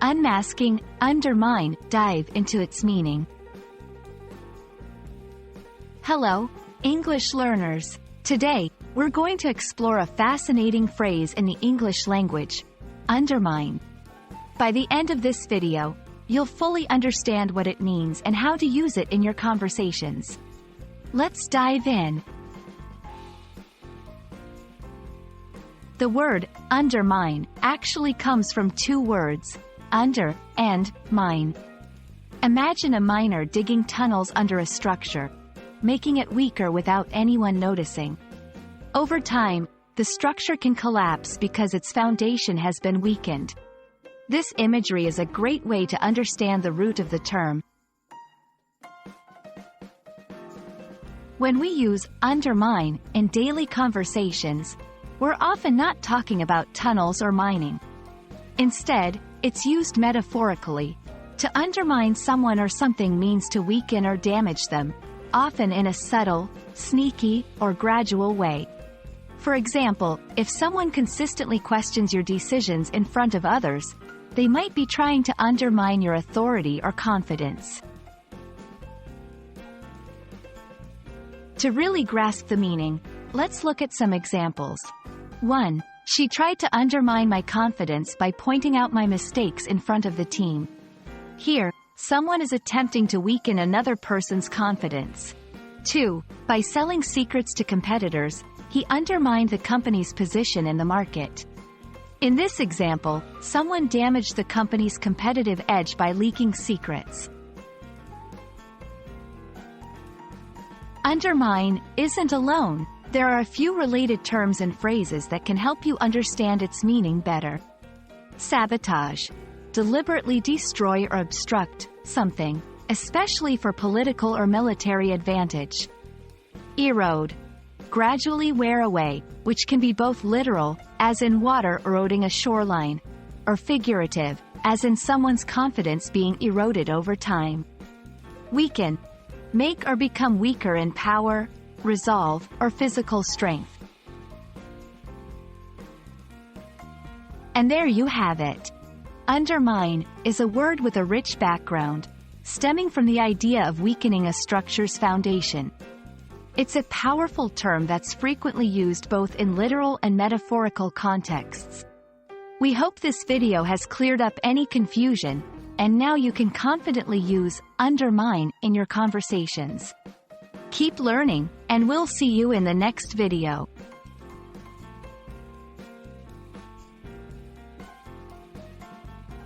Unmasking, Undermine, dive into its meaning. Hello, English learners. Today, we're going to explore a fascinating phrase in the English language, undermine. By the end of this video, you'll fully understand what it means and how to use it in your conversations. Let's dive in. The word undermine actually comes from two words, under and mine. Imagine a miner digging tunnels under a structure, making it weaker without anyone noticing. Over time, the structure can collapse because its foundation has been weakened. This imagery is a great way to understand the root of the term. When we use undermine in daily conversations, we're often not talking about tunnels or mining. Instead, it's used metaphorically. To undermine someone or something means to weaken or damage them, often in a subtle, sneaky, or gradual way. For example, if someone consistently questions your decisions in front of others, they might be trying to undermine your authority or confidence. To really grasp the meaning, let's look at some examples. 1. She tried to undermine my confidence by pointing out my mistakes in front of the team. Here, someone is attempting to weaken another person's confidence. 2. By selling secrets to competitors, he undermined the company's position in the market. In this example, someone damaged the company's competitive edge by leaking secrets. Undermine isn't alone. There are a few related terms and phrases that can help you understand its meaning better. Sabotage. Deliberately destroy or obstruct something, especially for political or military advantage. Erode. Gradually wear away, which can be both literal, as in water eroding a shoreline, or figurative, as in someone's confidence being eroded over time. Weaken. Make or become weaker in power, resolve, or physical strength. And there you have it. Undermine is a word with a rich background, stemming from the idea of weakening a structure's foundation. It's a powerful term that's frequently used both in literal and metaphorical contexts. We hope this video has cleared up any confusion, and now you can confidently use undermine in your conversations. Keep learning, and we'll see you in the next video.